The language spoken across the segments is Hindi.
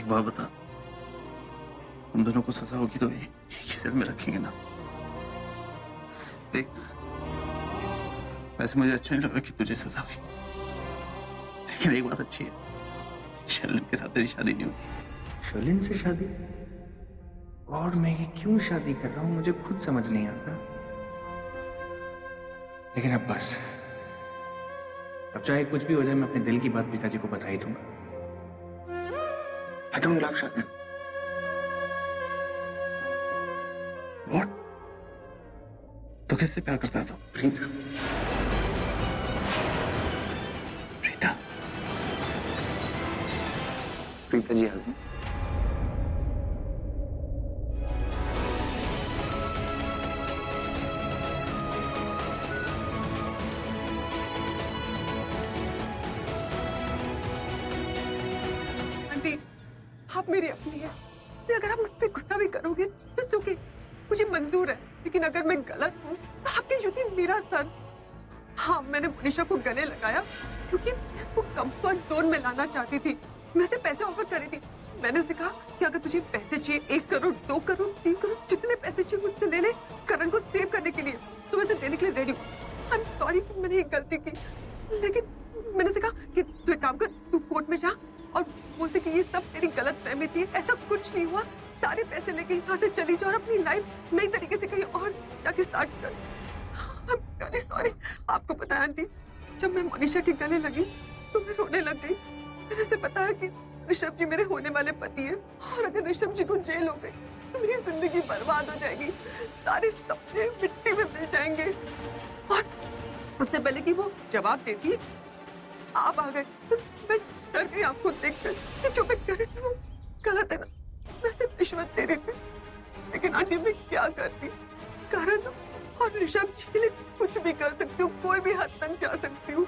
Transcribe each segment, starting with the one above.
एक बात बता, हम दोनों को सजा होगी तो एक ही सेल में रखेंगे ना? देख, वैसे मुझे अच्छा नहीं लग रहा कि तुझे सजा हुई, लेकिन एक बात अच्छी है, शर्लिन के साथ तेरी शादी नहीं होगी। शर्लिन से शादी? और मैं ये क्यों शादी कर रहा हूं, मुझे खुद समझ नहीं आता। लेकिन अब बस, अब चाहे कुछ भी हो जाए, मैं अपने दिल की बात पिताजी को बता ही दूंगा। I don't love Sherlyn. What? तो किससे प्यार करता है तू? प्रीता। प्रीता? प्रीता जी आगे। आंटी, आप मेरी अपनी है, इसलिए अगर आप मुझ पे गुस्सा भी करोगे तो ओके, मुझे मंजूर है। लेकिन अगर मैं गलत हूँ तो आपकी जुती मेरा सर। हाँ, मैंने मनीषा को गले लगाया क्योंकि मैं उसको कंफर्ट जोन में लाना चाहती थी। मैं उसे पैसे ऑफर करी थी। मैंने उसे कहा कि अगर तुझे पैसे चाहिए, 1 करोड़, 2 करोड़, 3 करोड़, जितने पैसे चाहिए मुझसे ले ले, करण को सेव करने के लिए, तो मैं उसे देने के लिए रेडी हूँ। आई एम सॉरी कि मैंने ये गलती की, लेकिन मैंने उसे कहा कि तू एक काम कर, तू कोर्ट में जा और बोलते कि ये सब तेरी गलत फहमी थी, ऐसा कुछ नहीं हुआ। सारे पैसे लेके यहाँ से चली जा और अपनी लाइफ नई तरीके से कहीं और जाके स्टार्ट कर। I'm really sorry। आपको पता है आंटी, जब मैं मनीषा के गले लगी तो मैं रोने लग गई। मैंने उसे बताया कि ऋषभ जी मेरे होने वाले पति हैं और अगर ऋषभ जी को जेल हो गई तो मेरी जिंदगी बर्बाद हो जाएगी, सारे सपने मिट्टी में मिल जाएंगे। और उससे पहले कि वो जवाब देती आप आ गए, मैं डर गई आपको देखकर कि जो मैं कर रही थी वो गलत है ना। मैं सिर्फ रिश्वत दे रही थी, लेकिन आंटी मैं क्या करती, करण और ऋषभ जी के लिए कुछ भी कर सकती हूँ, कोई भी हद तक जा सकती हूँ।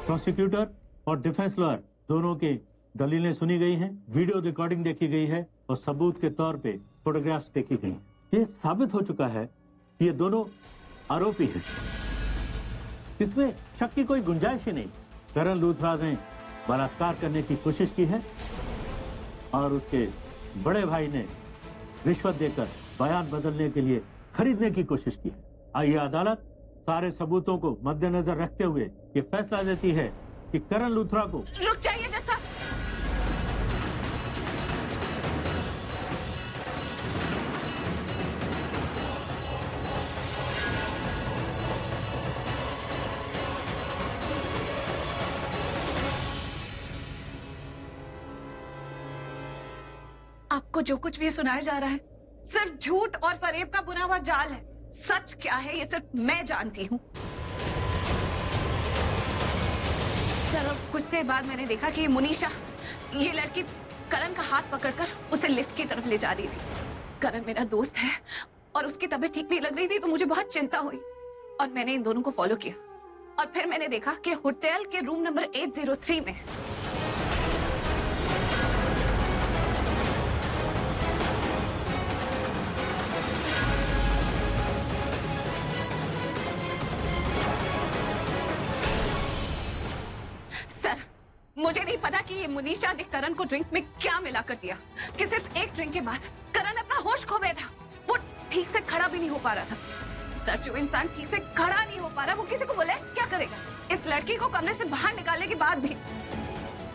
प्रोसिक्यूटर और डिफेंस लॉयर दोनों की दलीलें सुनी गई हैं, वीडियो रिकॉर्डिंग देखी गई है और सबूत के तौर पे फोटोग्राफ्स देखी गई हैं। ये साबित हो चुका है कि ये दोनों आरोपी हैं, इसमें शक की कोई गुंजाइश ही नहीं। करण लूथरा ने बलात्कार करने की कोशिश की है और उसके बड़े भाई ने रिश्वत देकर बयान बदलने के लिए खरीदने की कोशिश की है। आइए अदालत सारे सबूतों को मद्देनजर रखते हुए ये फैसला देती है कि करण लूथरा को। रुक जाइए जज साहब। आपको जो कुछ भी सुनाया जा रहा है सिर्फ झूठ और फरेब का बुना हुआ जाल है। सच क्या है ये सिर्फ मैं जानती हूँ। सर, और कुछ देर बाद मैंने देखा कि मुनीषा, ये लड़की करण का हाथ पकड़कर उसे लिफ्ट की तरफ ले जा रही थी। करण मेरा दोस्त है और उसकी तबीयत ठीक नहीं लग रही थी तो मुझे बहुत चिंता हुई और मैंने इन दोनों को फॉलो किया और फिर मैंने देखा कि होटल के रूम नंबर 803 में मुझे नहीं पता कि ये मुनीषा ने करण को ड्रिंक में क्या मिला कर दिया कि सिर्फ एक ड्रिंक के बाद करण अपना होश खो बैठा। वो ठीक से खड़ा भी नहीं हो पा रहा था। सर, जो इंसान ठीक से खड़ा नहीं हो पा रहा वो किसी को मोलेस्ट क्या करेगा? इस लड़की को कमरे से बाहर निकालने के बाद भी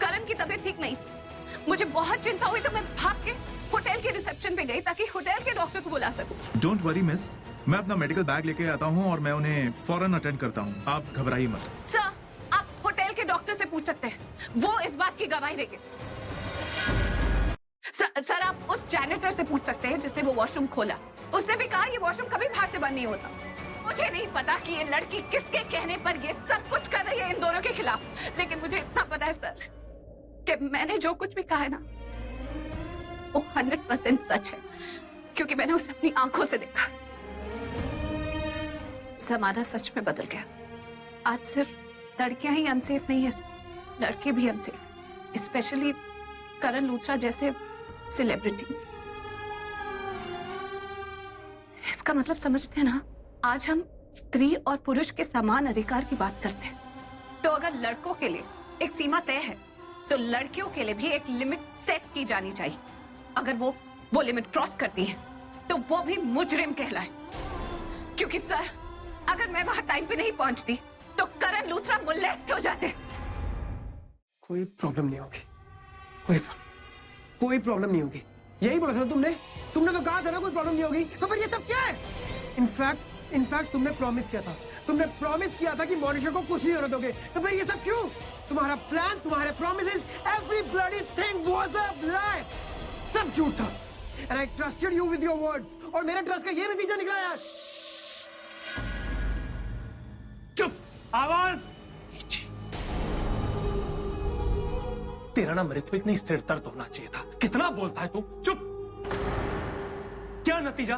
करण की तबीयत ठीक नहीं थी। मुझे बहुत चिंता हुई तो मैं भाग के होटल के रिसेप्शन पे गई ताकि होटल के डॉक्टर को बुला सकूं। डोंट वरी मिस, मैं अपना मेडिकल बैग लेके आता हूँ और मैं उन्हें फौरन अटेंड करता हूँ। आप घबराइए मत। सर, आप होटल के डॉक्टर से पूछ सकते हैं, वो इस बात की गवाही देंगे। सर, आप उस जैनिटर से पूछ सकते हैं जिसने वो वॉशरूम खोला। उसने भी कहा ये वॉशरूम कभी बाहर से बंद नहीं होता। मुझे नहीं पता कि ये लड़की किसके कहने पर ये सब कुछ कर रही है इन दोनों के खिलाफ, लेकिन मुझे इतना पता है सर कि मैंने जो कुछ भी कहा है ना वो 100% सच है, क्योंकि मैंने उसे अपनी आंखों से देखा। जमाना सच में बदल गया। आज सिर्फ लड़कियां ही अनसेफ नहीं है, लड़के भी अनसेफ, स्पेशली करण लूथरा जैसे सेलिब्रिटीज। इसका मतलब समझते हैं ना, आज हम स्त्री और पुरुष के समान अधिकार की बात करते हैं, तो अगर लड़कों के लिए एक सीमा तय है तो लड़कियों के लिए भी एक लिमिट सेट की जानी चाहिए। अगर वो लिमिट क्रॉस करती है तो वो भी मुजरिम कहलाए। क्योंकि सर, अगर मैं वहां टाइम पे नहीं पहुंचती तो करण लूथरा मोलेस्ट हो जाते। कोई प्रॉब्लम नहीं होगी, कोई प्रॉब्लम नहीं होगी। यही बोला था तुमने तो कहा था ना कोई प्रॉब्लम नहीं होगी। तो फिर ये सब क्या है? इनफैक्ट तुमने प्रॉमिस किया था कि मोनिशा को कुछ नहीं होने दोगे। तो फिर ये सब क्यों? तुम्हारा प्लान, तुम्हारे promises, every bloody thing was a lie. सब झूठ था। And I trusted you with your words, और मेरा ट्रस्ट का ये नतीजा निकला यार। चुप, आवाज। तेरा ना मृत्यु इतनी सिर दर्द होना चाहिए था। कितना बोलता है तू? चुप। क्या नतीजा?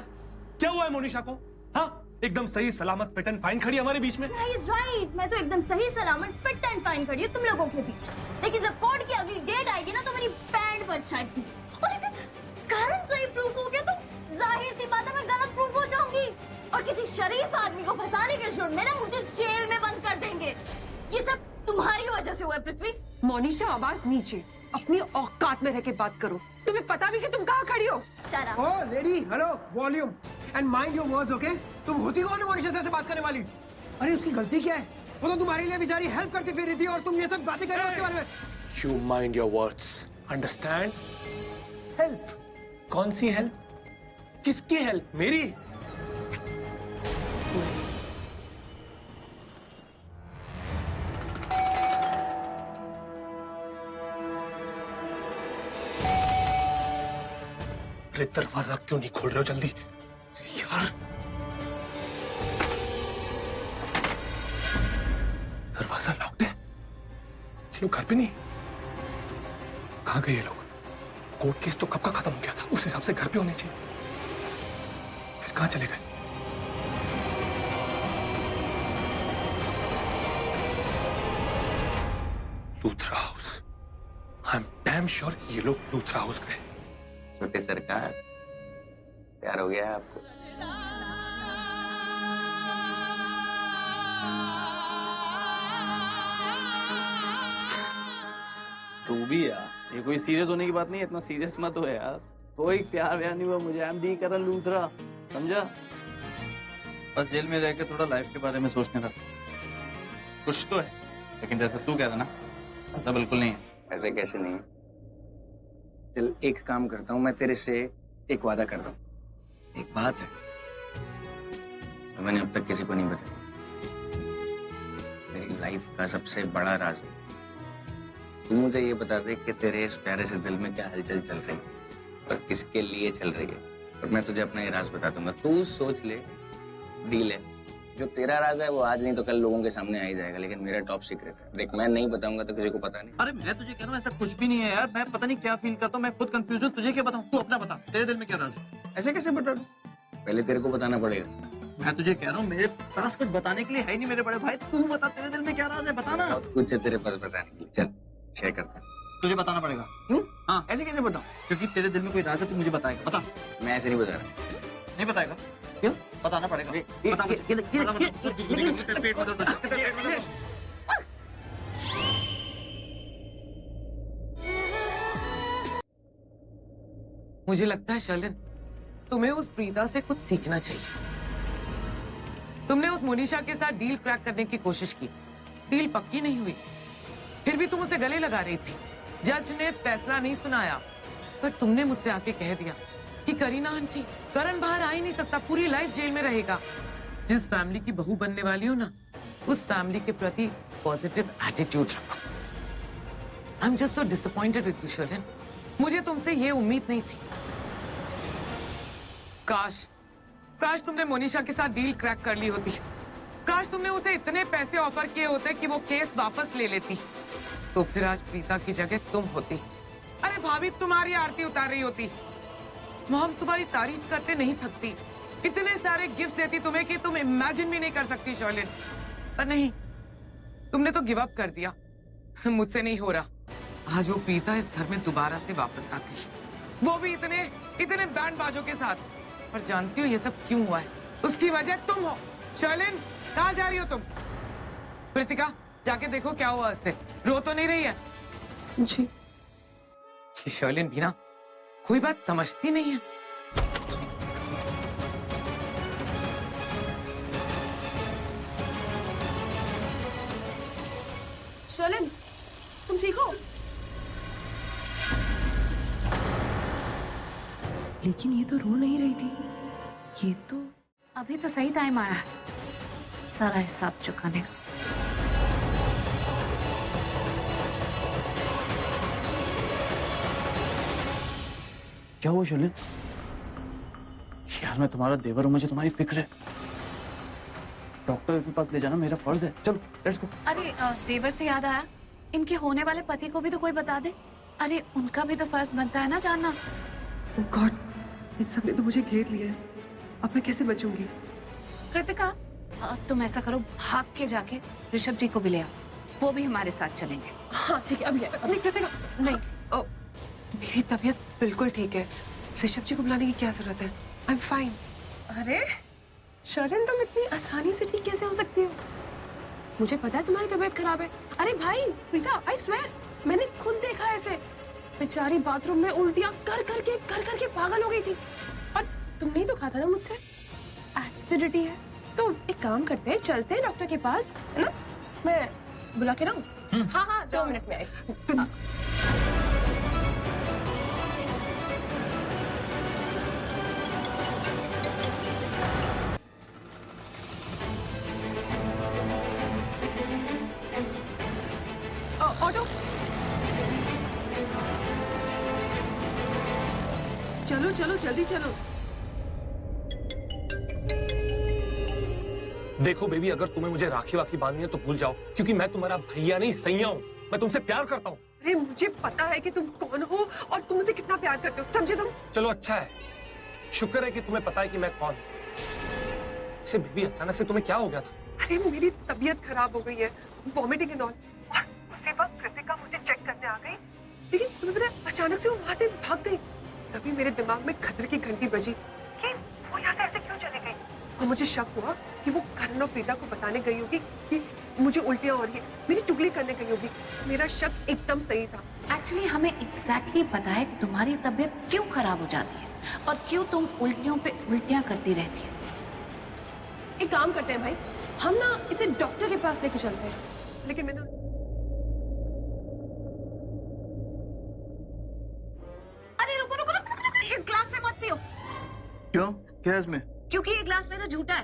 क्या हुआ है मोनिशा को? हाँ, एकदम सही सलामत फिट एंड फाइन खड़ी हमारे बीच में। He's right. मैं तो एकदम सही सलामत फिट एंड फाइन खड़ी हूँ तुम लोगों के बीच। लेकिन जब कोर्ट की अगली डेट आएगी ना तो मेरी बैंड बच जाएगी। और अगर कारण सही प्रूफ हो गया तो जाहिर सी बात है मैं गलत प्रूफ हो जाऊंगी और किसी शरीफ आदमी को फंसाने के जुर्म में ना मुझे जेल में बंद कर देंगे। ये सब तुम्हारी वजह से हुआ है पृथ्वी। मोनिशा, आवाज नीचे, अपनी औकात में रह के बात करो। तुम्हें पता भी कि तुम कहाँ खड़ी हो? शराब। Oh lady, hello, volume and mind your words, okay? तुम होती कौन है मोनिशा से ऐसे बात करने वाली? अरे उसकी गलती क्या है? वो तो तुम्हारे लिए बेचारी हेल्प करती फिर रही थी और तुम ये सब बातें कर रहे हो उसके बारे में। You mind your words, understand? Help? कौन सी हेल्प? किसकी हेल्प? मेरी? अरे दरवाजा क्यों नहीं खोल रहे हो जल्दी यार? दरवाजा लॉक्ड है। ये लोग घर पे नहीं? कहाँ गए ये लोग? कोर्ट केस तो कब का खत्म हो गया था, उस हिसाब से घर पे होने चाहिए थे। फिर कहाँ चले गए? Luthra house. I am damn sure ये लोग लूथरा हाउस गए। छोटे सरकार, प्यार हो गया है आपको? तू भी यार, ये कोई सीरियस होने की बात नहीं है, इतना सीरियस मत हो यार। कोई प्यार व्यार नहीं हुआ मुझे। I am the Karan Luthra, समझा? बस जेल में रह के थोड़ा लाइफ के बारे में सोचने लगा। कुछ तो है, लेकिन जैसा तू कह रहा ना, ऐसा बिल्कुल नहीं है। ऐसे कैसे नहीं है? चल एक काम करता हूँ, मैं तेरे से एक वादा कर रहा हूँ। एक बात है तो मैंने अब तक किसी को नहीं बताई, मेरी लाइफ का सबसे बड़ा राज है। तू मुझे ये बता दे कि तेरे इस प्यारे से दिल में क्या हलचल चल रही है और किसके लिए चल रही है, और मैं तुझे अपना ये राज बता दूंगा। तू सोच ले, डील है। जो तेरा राज है वो आज नहीं तो कल लोगों के सामने आ ही जाएगा, लेकिन मेरा टॉप सीक्रेट है। देख, मैं नहीं बताऊंगा तो किसी को पता नहीं। अरे मैं तुझे कह रहा हूँ ऐसा कुछ भी नहीं है यार। मैं पता नहीं क्या फील करता हूँ, मैं खुद कंफ्यूज हूँ। तुझे क्या बताऊँ? तू अपना बता, तेरे दिल में क्या राज है? ऐसे कैसे बता दूं? पहले तेरे को बताना पड़ेगा। मैं तुझे कह रहा हूँ, मेरे पास कुछ बताने के लिए है ही नहीं मेरे बड़े भाई। तू बता, तेरे दिल में क्या राज है, बताना। बहुत कुछ है तेरे पास बताने के लिए, चल शेयर करते हैं। तुझे बताना पड़ेगा। क्यों? हाँ, ऐसे कैसे बताऊं? क्योंकि तेरे दिल में कोई राज है, तू मुझे बताएगा। बता। मैं ऐसे नहीं बता रहा। नहीं बताएगा? क्यों? बताना पड़ेगा। बता मुझे। पेट में दर्द है। मुझे लगता है शर्लिन, तुम्हें उस प्रीता से कुछ सीखना चाहिए। तुमने उस मोनिशा के साथ डील क्रैक करने की कोशिश की, डील पक्की नहीं हुई, फिर भी तुम उसे गले लगा रही थी। जज ने फैसला नहीं सुनाया, पर तुमने मुझसे आके कह दिया कि करीना आंटी, करण बाहर आ ही नहीं सकता, पूरी लाइफ जेल में रहेगा। जिस फैमिली की बहू बनने वाली हो ना, उस फैमिली के प्रति पॉजिटिव एटीट्यूड रखो। I am just so disappointed with you Sherlyn. मुझे तुमसे ये उम्मीद नहीं थी। काश तुमने मोनिशा के साथ डील क्रैक कर ली होती। काश तुमने उसे इतने पैसे ऑफर किए होते कि वो केस वापस ले लेती, तो फिर आज प्रीता की जगह तुम होती। अरे भाभी तुम्हारी आरती उतार रही होती, मॉम तुम्हारी तारीफ करते नहीं थकती, इतने सारे गिफ्ट देती तुम्हें कि तुम इमेजिन भी नहीं कर सकती शर्लिन। पर नहीं, तुमने तो गिव अप कर दिया। मुझसे नहीं हो रहा। आज वो प्रीता इस घर में दोबारा से वापस आ गई, वो भी इतने बैंड बाजों के साथ। पर जानती हो ये सब क्यों हुआ है? उसकी वजह तुम हो। शर्लिन, कहाँ जा रही हो तुम? प्रीतिका, जाके देखो क्या हुआ इससे। रो तो नहीं रही है? जी जी शर्लिन भी ना कोई बात समझती नहीं है। शर्लिन, तुम ठीक हो? लेकिन ये तो रो नहीं रही थी। ये तो अभी तो सही टाइम आया है सारा हिसाब चुकाने का। क्या हुआ शर्लिन? यार मैं तुम्हारा देवर हूं, मुझे तुम्हारी फिक्र है। डॉक्टर के पास ले जाना मेरा फर्ज है। चलो लेट्स गो। अरे देवर से याद आया, इनके होने वाले पति को भी तो कोई बता दे। अरे उनका भी तो फर्ज बनता है ना जानना। गॉड, इन सब ने तो मुझे घेर लिया है। अब मैं कैसे बचूंगी? कृतिका, तुम ऐसा करो, भाग के जाके ऋषभ जी को भी ले आओ, वो भी हमारे साथ चलेंगे। हाँ ठीक है, अभी नहीं कृतिका, नहीं। मेरी तबीयत बिल्कुल ठीक है। ऋषभ जी को बुलाने की क्या जरूरत है? I am fine. अरे शर्लिन, तुम इतनी आसानी से ठीक कैसे हो सकती हो? मुझे पता है तुम्हारी तबीयत खराब है। अरे भाई प्रीता, आई स्वेयर, मैंने खुद देखा ऐसे। बेचारी बाथरूम में उल्टियां कर करके पागल हो गई थी। और तुमने ही तो कहा था ना मुझसे एसिडिटी है। तो एक काम करते हैं, चलते हैं डॉक्टर के पास, है ना? मैं बुला के लाऊं? हाँ 2 मिनट में आई। ऑटो, चलो चलो जल्दी चलो। देखो बेबी, अगर तुम्हें मुझे राखी वाखी बांधनी है तो भूल जाओ, क्योंकि मैं तुम्हारा भैया नहीं सैया हूँ। मैं तुमसे प्यार करता हूँ। अरे मुझे पता है कि तुम कौन हो और तुम मुझे कितना प्यार करते हो, समझे तुम? चलो अच्छा है, शुक्र है कि तुम्हें पता है कि मैं कौन हूँ। इसे बेबी अचानक से तुम्हें क्या हो गया था? अरे मेरी तबीयत खराब हो गई है, वॉमिटिंग एंड ऑल। उसी वक्त कृतिका मुझे चेक करने आ गई, लेकिन तुम्हें पता है अचानक से वो वहां से भाग गई। तभी मेरे दिमाग में खतरे की घंटी बजी कि वो यहाँ से ऐसे क्यों चली गई। और मुझे शक हुआ कि वो करण और प्रीता को बताने गई होगी कि मुझे उल्टियां हो रही है, मेरी चुगली करने गई होगी। मेरा शक एकदम सही था। एक्चुअली हमें एग्जैक्टली पता है कि तुम्हारी तबीयत क्यों खराब हो जाती है और क्यों तुम उल्टियों पे उल्टियां करती रहती है। एक काम करते हैं भाई, हम ना इसे डॉक्टर के पास लेके चलते हैं। लेकिन मैं ना इस ग्लास से मत पियो। क्यों? क्या है इसमें? क्योंकि ये ग्लास मेरा झूठा है।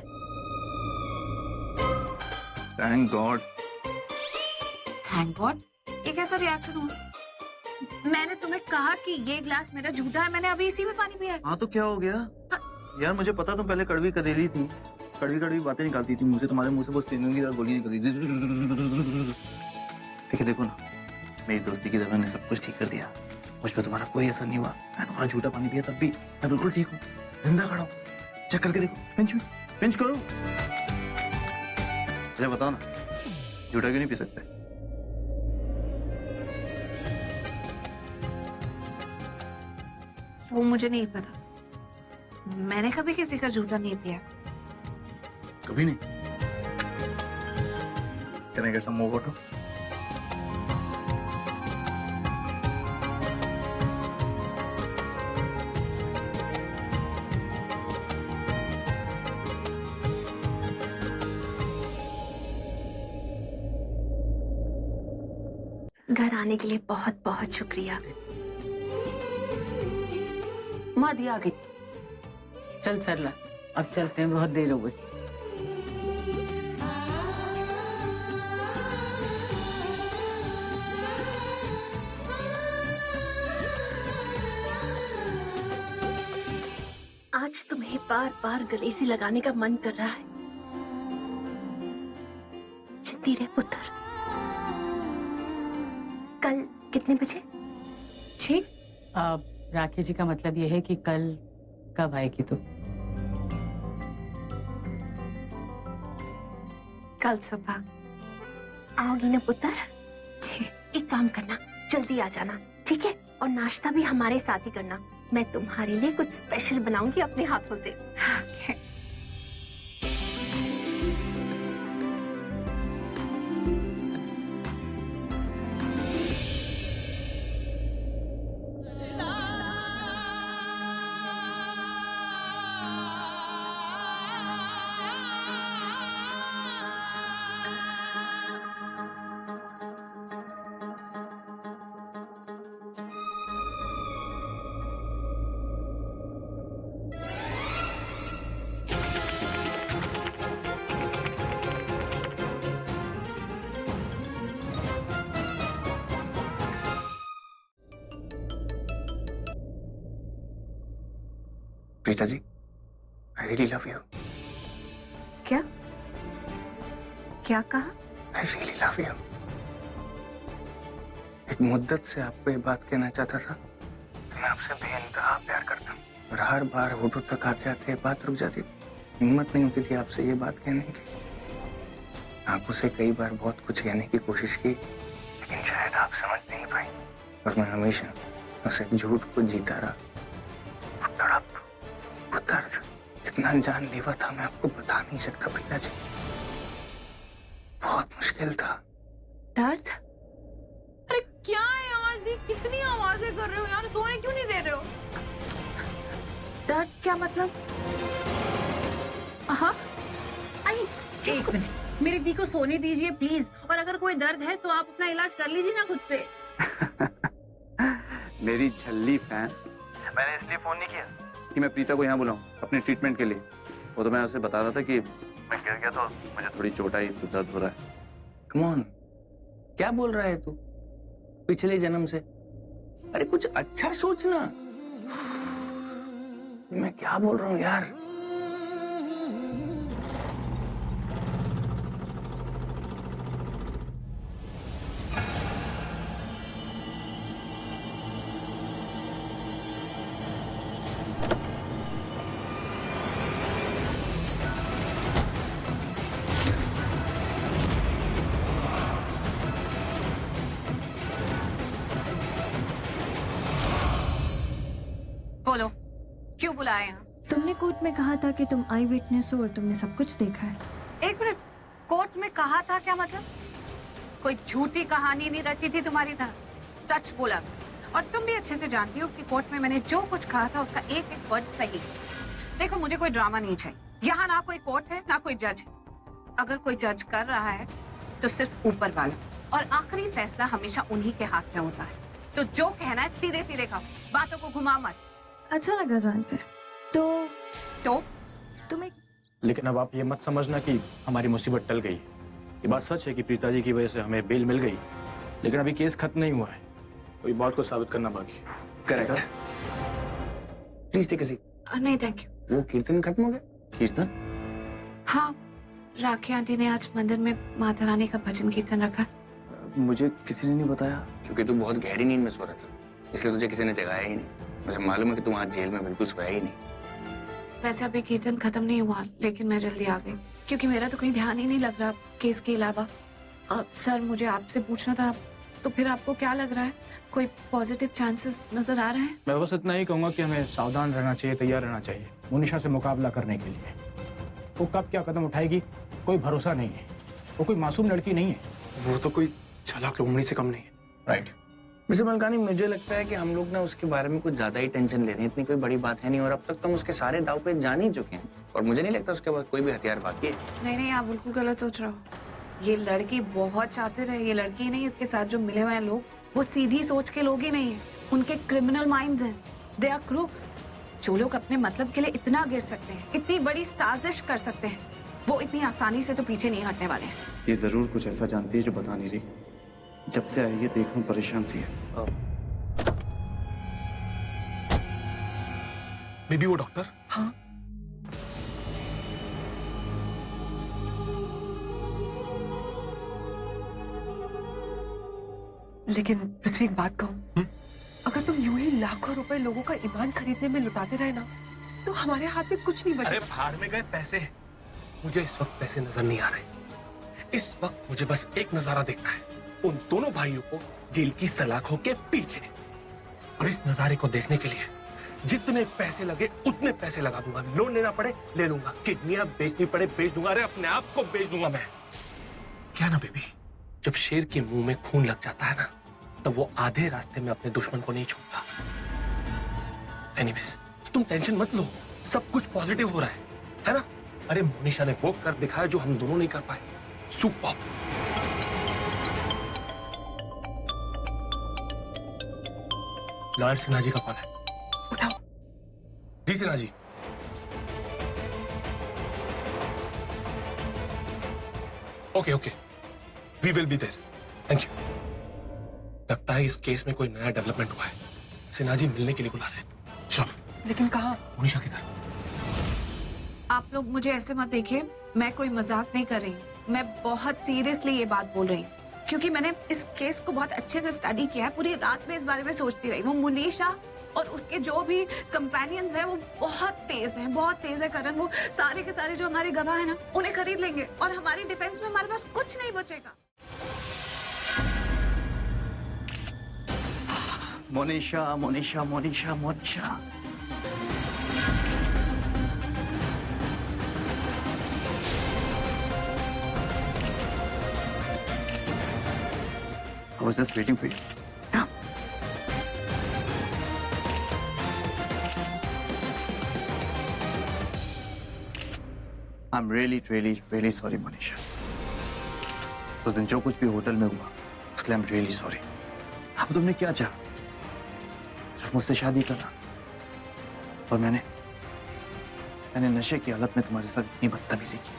Thank God. Thank God? ये कैसा रिएक्शन हुआ? मैंने तुम्हें कहा कि ये ग्लास मेरा झूठा है, मैंने अभी इसी में पानी पिया है। हाँ तो क्या हो गया? यार मुझे पता तुम पहले कड़वी करेली थी, कड़वी बातें निकालती थी मुझे, तुम्हारे मुंह से वो स्टेनों की तरह गोलियां निकलती थी। ठीक है देखो ना, मेरी दोस्ती की दवा ने सब कुछ ठीक कर दिया। मुझ पर तुम्हारा कोई असर नहीं हुआ। मैं तुम्हारा झूठा पानी पिया तब भी मैं बिल्कुल ठीक हूँ, जिंदा खड़ा हूँ। चेक करके देखो, पिंच करो। मुझे बताओ ना, झूठा क्यों नहीं पी सकते? वो मुझे नहीं पता, मैंने कभी किसी का झूठा नहीं पिया। कभी नहीं? कहने कैसा मुंह फोटो। घर आने के लिए बहुत बहुत शुक्रिया। माँ दी आ गई। चल सरला, अब चलते हैं, बहुत देर हो गई। आज तुम्हें बार बार गले से लगाने का मन कर रहा है। जिद्दी रहे पुत्र। कल कितने बजे? 6। राखी जी का मतलब यह है कि कल कब आएगी तू? कल सुबह। आओगी ना पुत्र? जी। एक काम करना, जल्दी आ जाना, ठीक है? और नाश्ता भी हमारे साथ ही करना। मैं तुम्हारे लिए कुछ स्पेशल बनाऊंगी अपने हाथों से। Okay. Preeta ji, I really love you. क्या क्या कहा? I really love you. एक मुद्दत से आपको ये बात कहना चाहता था। मैं आपसे बेइंतहा प्यार करता हूँ, और हर बार होठों तक आते आते ये बात रुक जाती थी। हिम्मत नहीं होती थी आपसे ये बात कहने की। आंखों से कई बार बहुत कुछ कहने की कोशिश की, लेकिन शायद आप समझ नहीं पाई, और मैं हमेशा उस एक झूठ को जीता रहा। वो तड़प, वो दर्द इतना जानलेवा था, मैं आपको बता नहीं सकता प्रीता जी। बहुत मुश्किल था। दर्द? अरे क्या है यार, दी कितनी आवाजें कर रहे हो यार, सोने क्यों नहीं दे रहे हो? दर्द क्या मतलब? हाँ, एक मिनट, मेरी दी को सोने दीजिए प्लीज, और अगर कोई दर्द है तो आप अपना इलाज कर लीजिए ना खुद से। मेरी झल्ली फैन, मैंने इसलिए फोन नहीं किया कि मैं प्रीता को यहाँ बुलाऊं अपने ट्रीटमेंट के लिए। वो तो मैं उसे बता रहा था कि मैं गिर गया तो मुझे थोड़ी चोट आई, तो दर्द हो रहा है। कम ऑन, क्या बोल रहा है तू? पिछले जन्म से? अरे कुछ अच्छा सोचना। मैं क्या बोल रहा हूँ यार? बोलो, क्यों बुलाया यहाँ? तुमने कोर्ट में कहा था कि तुम आई विटनेस हो और तुमने सब कुछ देखा है। एक मिनट, कोर्ट में कहा था क्या मतलब? कोई झूठी कहानी नहीं रची थी तुम्हारी तरह, सच बोला था। और तुम भी अच्छे से जानती हो कि कोर्ट में मैंने जो कुछ कहा था उसका एक एक वर्ड सही। देखो, मुझे कोई ड्रामा नहीं चाहिए। यहाँ ना कोई कोर्ट है ना कोई जज है। अगर कोई जज कर रहा है तो सिर्फ ऊपर वाला, और आखिरी फैसला हमेशा उन्हीं के हाथ में होता है। तो जो कहना है सीधे सीधे कहो, बातों को घुमा मत। अच्छा लगा जानकर। तो तुम्हें, लेकिन अब आप ये मत समझना कि हमारी मुसीबत टल गई। ये बात सच है कि प्रीता जी की वजह से हमें बेल मिल गई, लेकिन अभी केस खत्म नहीं हुआ है। अभी बहुत कुछ साबित करना बाकी है। Correct. Please take a seat. नहीं थैंक यू। वो कीर्तन खत्म हो गया? कीर्तन? हाँ, राखी आंटी ने आज मंदिर में माता रानी का भजन कीर्तन रखा। मुझे किसी ने नहीं बताया। क्योंकि तू बहुत गहरी नींद में सो रहा था, इसलिए तुझे किसी ने जगाया ही नहीं। मुझे मालूम है कि तुम आज जेल में बिल्कुल सोया ही नहीं। वैसे अभी कीर्तन खत्म नहीं हुआ, लेकिन मैं जल्दी आ गई क्योंकि मेरा तो कहीं ध्यान ही नहीं लग रहा केस के अलावा। सर, मुझे आपसे पूछना था, तो फिर आपको क्या लग रहा है? कोई पॉजिटिव चांसेस नजर आ रहे हैं? मैं बस इतना ही कहूंगा कि हमें सावधान रहना चाहिए, तैयार रहना चाहिए मोनिशा से मुकाबला करने के लिए। वो कब क्या कदम उठाएगी कोई भरोसा नहीं है। वो कोई मासूम लड़की नहीं है। वो तो कोई चालाक लोमड़ी से कम नहीं है। राइट। मिस्टर मलकानी, मुझे लगता है कि हम लोग ना उसके बारे में कुछ ज्यादा ही टेंशन ले रहे हैं। इतनी कोई बड़ी बात है नहीं, और अब तक तो हम उसके सारे दाव पे जान ही चुके हैं, और मुझे नहीं लगता उसके बाद कोई भी हथियार बाकी है। नहीं, आप बिल्कुल गलत सोच रहे हो। ये लड़की बहुत चाहते रहे। ये लड़की नहीं, इसके साथ जो मिले हुए हैं लोग, वो सीधी सोच के लोग ही नहीं है। उनके क्रिमिनल माइंड्स हैं। They are crooks. जो लोग अपने मतलब के लिए इतना गिर सकते हैं, इतनी बड़ी साजिश कर सकते हैं, वो इतनी आसानी से तो पीछे नहीं हटने वाले हैं। ये जरूर कुछ ऐसा जानती है जो बता नहीं रही। जब से आई है देखूं परेशान सी है। बेबी वो डॉक्टर? हाँ, लेकिन पृथ्वी एक बात कहूं, अगर तुम यूं ही लाखों रुपए लोगों का ईमान खरीदने में लुटाते रहे ना, तो हमारे हाथ में कुछ नहीं अरे बचेगा। भाड़ में गए पैसे। मुझे इस वक्त पैसे नजर नहीं आ रहे। इस वक्त मुझे बस एक नजारा देखना है, उन दोनों भाइयों को जेल की सलाखों के पीछे। और इस नजारे को देखने के लिए जितने पैसे लगे उतने पैसे लगा दूंगा। लोन लेना पड़े ले लूंगा, किडनियां बेचनी पड़े बेच दूंगा, अरे अपने आप को बेच दूंगा मैं। क्या ना बेबी, जब शेर के मुंह में खून लग जाता है ना, तब वो आधे रास्ते में अपने दुश्मन को नहीं छोड़ता। एनीवेज, तुम टेंशन मत लो, सब कुछ पॉजिटिव हो रहा है ना? अरे मोनिशा ने वो कर दिखाया जो हम दोनों नहीं कर पाए। सुपर। लॉयर सिन्हा जी का कॉल है। उठाओ। जी Sinha ji. Okay okay, we will be there. Thank you. लगता है इस केस में कोई नया डेवलपमेंट हुआ है। सिन्हा जी मिलने के लिए बुला रहे हैं। चलो। लेकिन कहाँ? मोनिशा के घर। आप लोग मुझे ऐसे मत देखिए, मैं कोई मजाक नहीं कर रही हूँ, मैं बहुत सीरियसली ये बात बोल रही हूँ, क्योंकि मैंने इस केस को बहुत अच्छे से स्टडी किया है। पूरी रात में इस बारे में सोचती रही। वो मुनीशा और उसके जो भी कंपेनियंस हैं वो बहुत तेज है करण। वो सारे के सारे जो हमारे गवाह हैं ना, उन्हें खरीद लेंगे और हमारी डिफेंस में हमारे पास कुछ नहीं बचेगा। Monisha Monisha Monisha Monisha, I was just waiting for you. Come. I'm really sorry, Monisha. उस दिन जो कुछ भी होटल में हुआ, उसके लिए I'm really sorry. अब तुमने क्या चाहा? सिर्फ मुझसे शादी करना, और मैंने नशे की हालत में तुम्हारे साथ इतनी बदतमीजी की।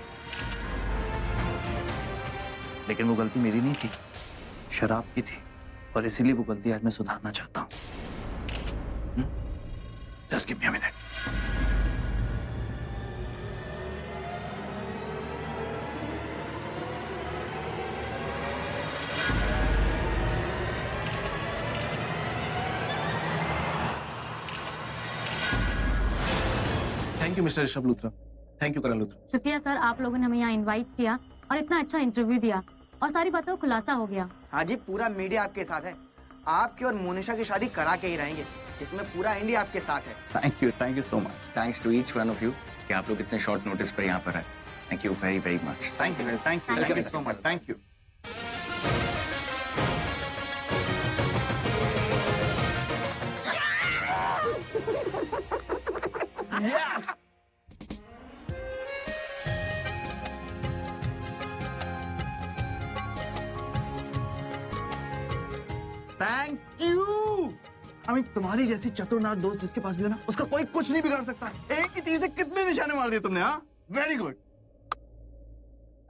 लेकिन वो गलती मेरी नहीं थी, शराब की थी, और इसीलिए वो गलती आज मैं सुधारना चाहता हूँ। Just give me a minute. Thank you mister Rishabh Luthra, thank you Karan Luthra. शुक्रिया सर, आप लोगों ने हमें यहाँ इनवाइट किया और इतना अच्छा इंटरव्यू दिया और सारी बातों का खुलासा हो गया। हाँ जी, पूरा मीडिया आपके साथ है। आपकी और मोनिशा की शादी करा के ही रहेंगे, इसमें पूरा इंडिया आपके साथ है। Thank you so much. Thanks to each one of you कि आप लोग इतने शॉर्ट नोटिस पर यहाँ पर आए। Thank you very much. Thank you so much. Thank you. Yes! Thank you. तुम्हारी जैसी चतुरनाक दोस्त जिसके पास भी हो ना, उसका कोई कुछ नहीं बिगाड़ सकता। एक ही तीर से कितने निशाने मार दिए तुमने। हाँ, वेरी गुड।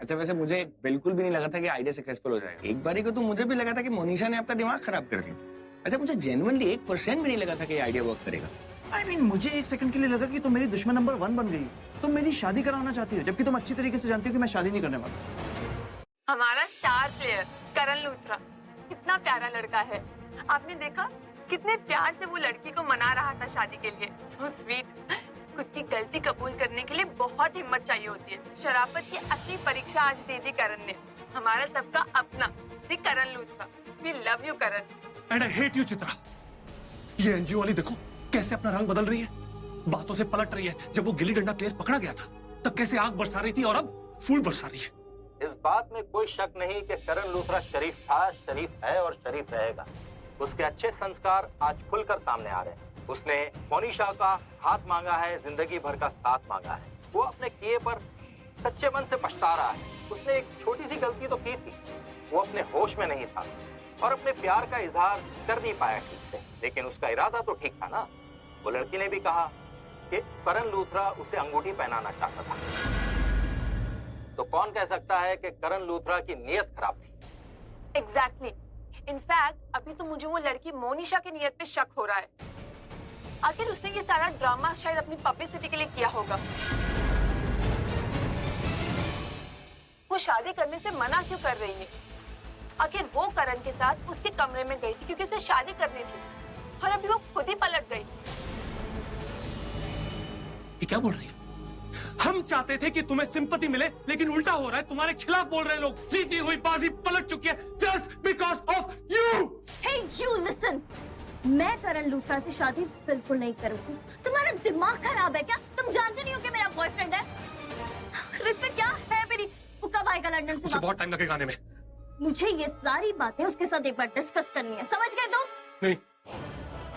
अच्छा, वैसे मुझे बिल्कुल भी नहीं लगा था कि आइडिया सक्सेसफुल हो जाएगा। एक बारी को तो मुझे भी लगा था कि मोनिशा ने आपका दिमाग खराब कर दिया। अच्छा, मुझे जेन्युइनली 1% भी नहीं लगा था कि आइडिया वर्क करेगा। मुझे एक सेकंड के लिए लगा कि तुम मेरी दुश्मन नंबर 1 बन गई। तुम मेरी शादी कराना चाहती हो, जबकि तुम अच्छी तरीके से जानती हो कि मैं शादी नहीं करने वाला। हमारा स्टार प्लेयर करण लूथरा कितना प्यारा लड़का है। आपने देखा कितने प्यार से वो लड़की को मना रहा था शादी के लिए। So sweet. खुद की गलती कबूल करने के लिए बहुत हिम्मत चाहिए होती है। शराफत की असली परीक्षा आज दे दी करण ने। हमारा सबका अपना the Karan Luthra. We love you Karan. And I hate you Chitra. ये एनजीओ वाली देखो कैसे अपना रंग बदल रही है, बातों से पलट रही है। जब वो गिल्ली डंडा प्लेयर पकड़ा गया था तब कैसे आग बरसा रही थी और अब फूल बरसा रही है। इस बात में कोई शक नहीं कि करण लूथरा शरीफ था, शरीफ है और शरीफ रहेगा। उसके अच्छे संस्कार आज खुलकर सामने आ रहे हैं। उसने मोनिशा का हाथ मांगा है, जिंदगी भर का साथ मांगा है। वो अपने किए पर सच्चे मन से पछता रहा है। उसने एक छोटी सी गलती तो की थी, वो अपने होश में नहीं था और अपने प्यार का इजहार कर नहीं पाया ठीक से, लेकिन उसका इरादा तो ठीक था ना। वो लड़की ने भी कहा कि करण लूथरा उसे अंगूठी पहनाना चाहता था, तो कौन कह सकता है कि करण लूथरा की नीयत खराब थी। एग्जैक्टली। इनफैक्ट अभी तो मुझे वो लड़की मोनिशा की नीयत पे शक हो रहा है। आखिर उसने ये सारा ड्रामा शायद अपनी पब्लिसिटी के लिए किया होगा। वो शादी करने से मना क्यों कर रही है? आखिर वो करण के साथ उसके कमरे में गई थी क्योंकि उसे शादी करनी थी, और अभी वो खुद ही पलट गई। ये क्या बोल रही है? हम चाहते थे कि तुम्हें सिंपैथी मिले, लेकिन उल्टा हो रहा है। तुम्हारे खिलाफ बोल रहे हैं लोग। जीती हुई बाजी पलट चुकी है just because of you. Hey you listen, मैं करण लूथरा से शादी बिल्कुल नहीं करूंगी। तुम्हारा दिमाग खराब है क्या? तुम जानते नहीं हो कि मेरा बॉयफ्रेंड है? ऋत्विक क्या है मेरी? वो कब आएगा लंदन से? बहुत टाइम लगेगा आने में। मुझे ये सारी बातें उसके साथ एक बार डिस्कस करनी है, समझ गए तुम? नहीं,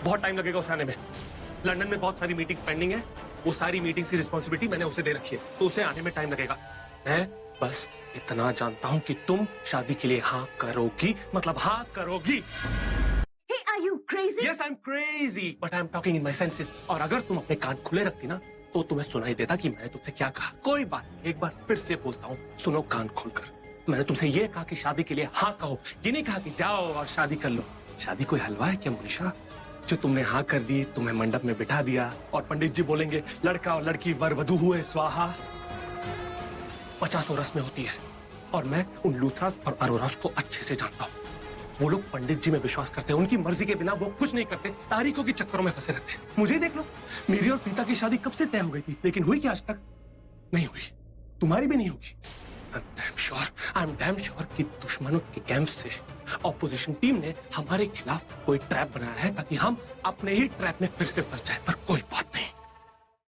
बहुत टाइम लगेगा उसे आने में। लंदन में बहुत सारी मीटिंग्स पेंडिंग है। वो सारी मीटिंग्स की रिस्पॉन्सिबिलिटी मैंने उसे दे रखी है, तो उसे आने में टाइम लगेगा। मैं बस इतना जानता हूँ कि तुम शादी के लिए हाँ करोगी, मतलब हाँ करोगी। Hey, are you crazy? Yes, I'm crazy, but I'm talking in my senses. और अगर तुम अपने कान खुले रखती ना, तो तुम्हें सुनाई देता कि मैंने तुमसे क्या कहा। कोई बात नहीं, एक बार फिर से बोलता हूँ, सुनो कान खोलकर। मैंने तुमसे ये कहा कि शादी के लिए हाँ कहो, ये नहीं कहा कि जाओ और शादी कर लो। शादी कोई हलवा है क्या मोनिशा? जो तुमने हाँ कर दी, तुम्हें मंडप में बिठा दिया और पंडित जी बोलेंगे लड़का और लड़की वर वधू हुए स्वाहा, 50 रस्में होती है। और मैं उन लूथरास और अरोरास को अच्छे से जानता हूँ। वो लोग पंडित जी में विश्वास करते हैं, उनकी मर्जी के बिना वो कुछ नहीं करते, तारीखों के चक्करों में फंसे रहते हैं। मुझे देख लो, मेरी और प्रीता की शादी कब से तय हो गई थी, लेकिन हुई क्या आज तक? नहीं हुई। तुम्हारी भी नहीं होगी। आई एम डैम श्योर कि दुश्मनों के कैंप से ऑपोजिशन टीम ने हमारे खिलाफ कोई ट्रैप बनाया है ताकि हम अपने ही ट्रैप में फिर से फंस जाए। पर कोई बात